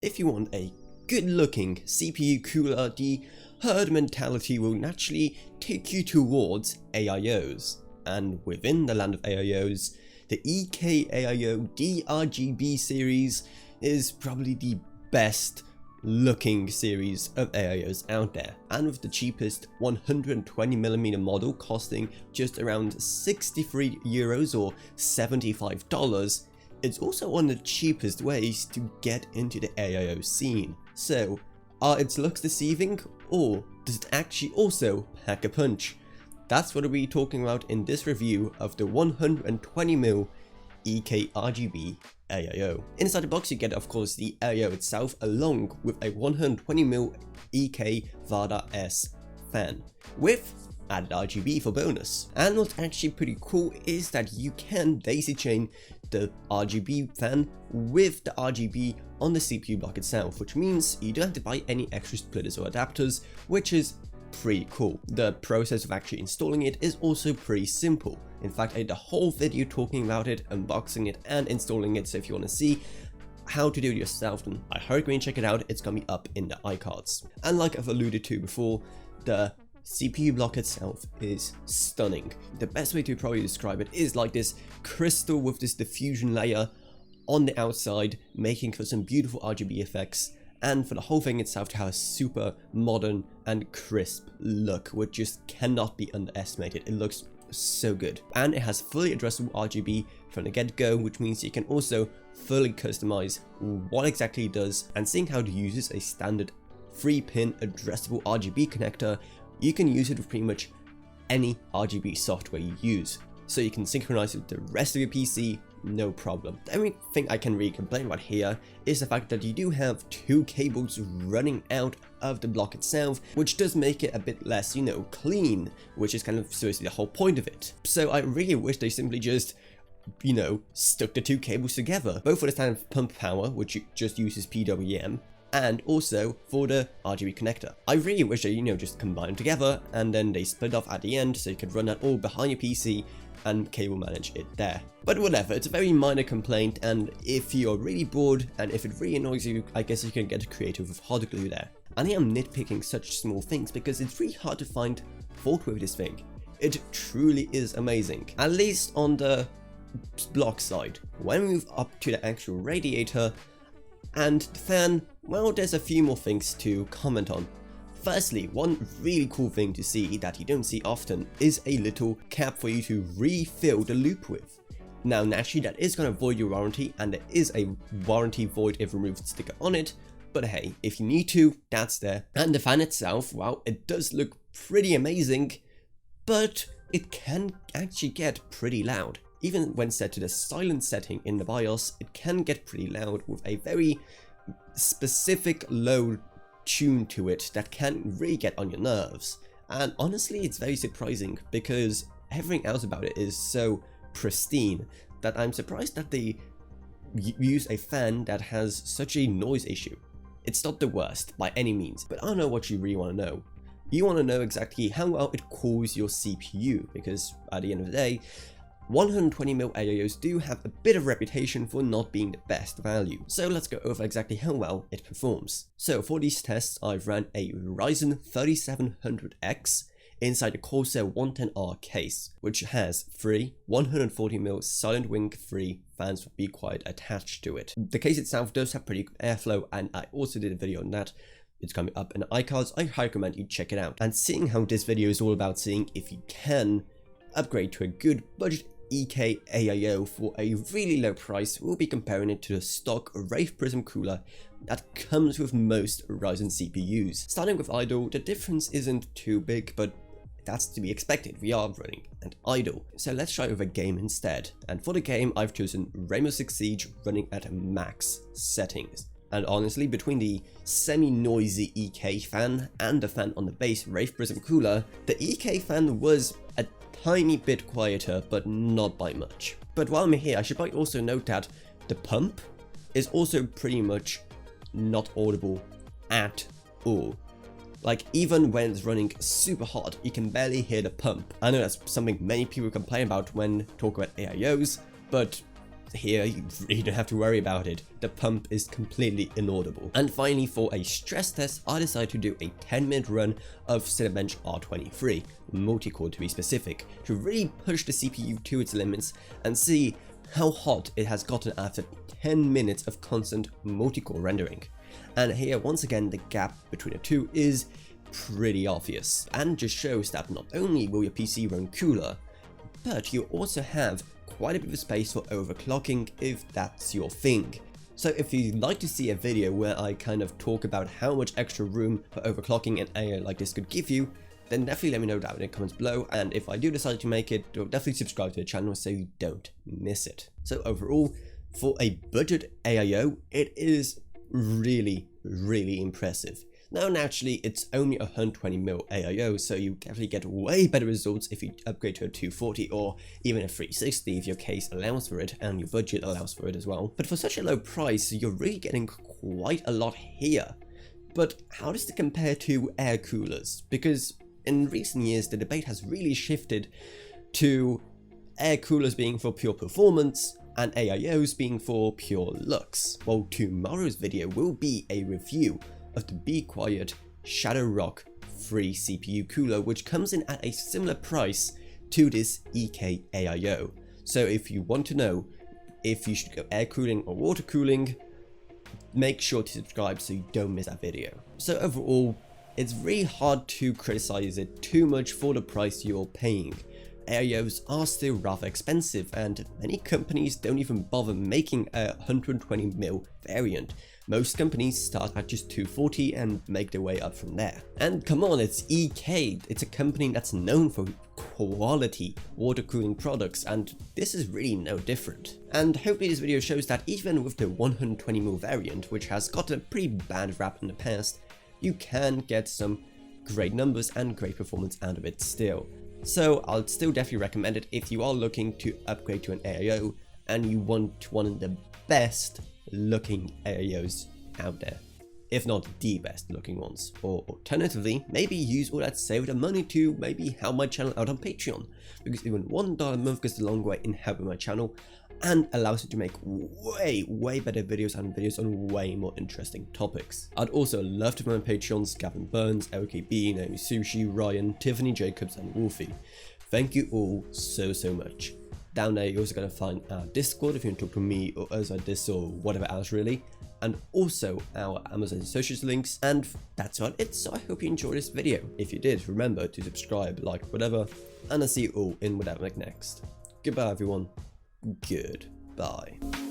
If you want a good-looking CPU cooler, the herd mentality will naturally take you towards AIOs, and within the land of AIOs, the EK AIO D-RGB series is probably the best looking series of AIOs out there, and with the cheapest 120mm model costing just around €63 or $75, it's also one of the cheapest ways to get into the AIO scene. So, are its looks deceiving, or does it actually also pack a punch? That's what we'll be talking about in this review of the 120mm EK RGB AIO. Inside the box you get of course the AIO itself along with a 120mm EK VADA S fan with added RGB for bonus. And what's actually pretty cool is that you can daisy chain the RGB fan with the RGB on the CPU block itself, which means you don't have to buy any extra splitters or adapters, which is pretty cool. The process of actually installing it is also pretty simple. In fact, I did a whole video talking about it, unboxing it and installing it, so if you want to see how to do it yourself, then I highly recommend check it out. It's gonna be up in the iCards. And like I've alluded to before, the CPU block itself is stunning. The best way to probably describe it is like this crystal with this diffusion layer on the outside, making for some beautiful RGB effects, and for the whole thing itself to have a super modern and crisp look, which just cannot be underestimated. It looks so good. And it has fully addressable RGB from the get-go, which means you can also fully customize what exactly it does. And seeing how it uses a standard 3-pin addressable RGB connector, you can use it with pretty much any RGB software you use. So you can synchronize with the rest of your PC, no problem. The only thing I can really complain about here is the fact that you do have 2 cables running out of the block itself, which does make it a bit less, clean, which is kind of seriously the whole point of it. So I really wish they simply just, stuck the 2 cables together, both for the standard pump power, which just uses PWM, and also for the RGB connector. I really wish they, just combine them together and then they split off at the end so you could run that all behind your PC and cable manage it there. But whatever, it's a very minor complaint, and if you're really bored and if it really annoys you, I guess you can get creative with hot glue there. And I am nitpicking such small things because it's really hard to find fault with this thing. It truly is amazing, at least on the block side. When we move up to the actual radiator and the fan, well, there's a few more things to comment on. Firstly, one really cool thing to see that you don't see often is a little cap for you to refill the loop with. Now naturally that is going to void your warranty, and there is a warranty void if you remove the sticker on it, but hey, if you need to, that's there. And the fan itself, well, it does look pretty amazing, but it can actually get pretty loud. Even when set to the silent setting in the BIOS, it can get pretty loud with a very specific low tune to it that can really get on your nerves. And honestly, it's very surprising because everything else about it is so pristine that I'm surprised that they use a fan that has such a noise issue. It's not the worst by any means, but I don't know what you really want to know. You want to know exactly how well it cools your CPU, because at the end of the day, 120mm AIOs do have a bit of reputation for not being the best value. So let's go over exactly how well it performs. So for these tests, I've ran a Ryzen 3700X inside the Corsair 110R case, which has 3 140mm silent wing free fans for Be Quiet attached to it. The case itself does have pretty good airflow, and I also did a video on that. It's coming up in the iCards. I highly recommend you check it out. And seeing how this video is all about seeing if you can upgrade to a good budget EK AIO for a really low price, we'll be comparing it to the stock Wraith Prism cooler that comes with most Ryzen CPUs. Starting with idle, the difference isn't too big, but that's to be expected. We are running an idle. So let's try with a game instead. And for the game, I've chosen Rainbow Six Siege running at max settings. And honestly, between the semi-noisy EK fan and the fan on the base Wraith Prism cooler, the EK fan was a tiny bit quieter, but not by much. But while I'm here, I should probably also note that the pump is also pretty much not audible at all. Like, even when it's running super hot, you can barely hear the pump. I know that's something many people complain about when talking about AIOs, but here you really don't have to worry about it. The pump is completely inaudible. And finally, for a stress test, I decided to do a 10-minute run of Cinebench R23, multi-core to be specific, to really push the CPU to its limits and see how hot it has gotten after 10 minutes of constant multi-core rendering. And here, once again, the gap between the two is pretty obvious, and just shows that not only will your PC run cooler, but you also have quite a bit of space for overclocking if that's your thing. So if you'd like to see a video where I kind of talk about how much extra room for overclocking an AIO like this could give you, then definitely let me know down in the comments below, and if I do decide to make it, definitely subscribe to the channel so you don't miss it. So overall, for a budget AIO, it is really impressive. Now naturally, it's only a 120mm AIO, so you definitely get way better results if you upgrade to a 240 or even a 360 if your case allows for it and your budget allows for it as well. But for such a low price, you're really getting quite a lot here. But how does it compare to air coolers? Because in recent years, the debate has really shifted to air coolers being for pure performance and AIOs being for pure looks. Well, tomorrow's video will be a review of the Be Quiet Shadow Rock free CPU cooler, which comes in at a similar price to this EK AIO. So if you want to know if you should go air cooling or water cooling, make sure to subscribe so you don't miss that video. So overall, it's really hard to criticize it too much for the price you're paying. AIOs are still rather expensive, and many companies don't even bother making a 120mm variant. Most companies start at just 240 and make their way up from there. And come on, it's EK, it's a company that's known for quality water cooling products, and this is really no different. And hopefully this video shows that even with the 120mm variant, which has gotten a pretty bad rap in the past, you can get some great numbers and great performance out of it still. So I'll still definitely recommend it if you are looking to upgrade to an AIO and you want one of the best looking AIOs out there, if not the best looking ones. Or alternatively, maybe use all that saved money to maybe help my channel out on Patreon, because even $1 a month goes a long way in helping my channel and allows you to make way better videos and videos on way more interesting topics. I'd also love to find my Patreons: Gavin Burns, LKB, Naomi Sushi, Ryan, Tiffany Jacobs and Wolfie. Thank you all so much. Down there you're also going to find our Discord if you want to talk to me or us like this or whatever else really, and also our Amazon Associates links. And that's about it, so I hope you enjoyed this video. If you did, remember to subscribe, like, whatever, and I'll see you all in whatever next. Goodbye everyone. Goodbye.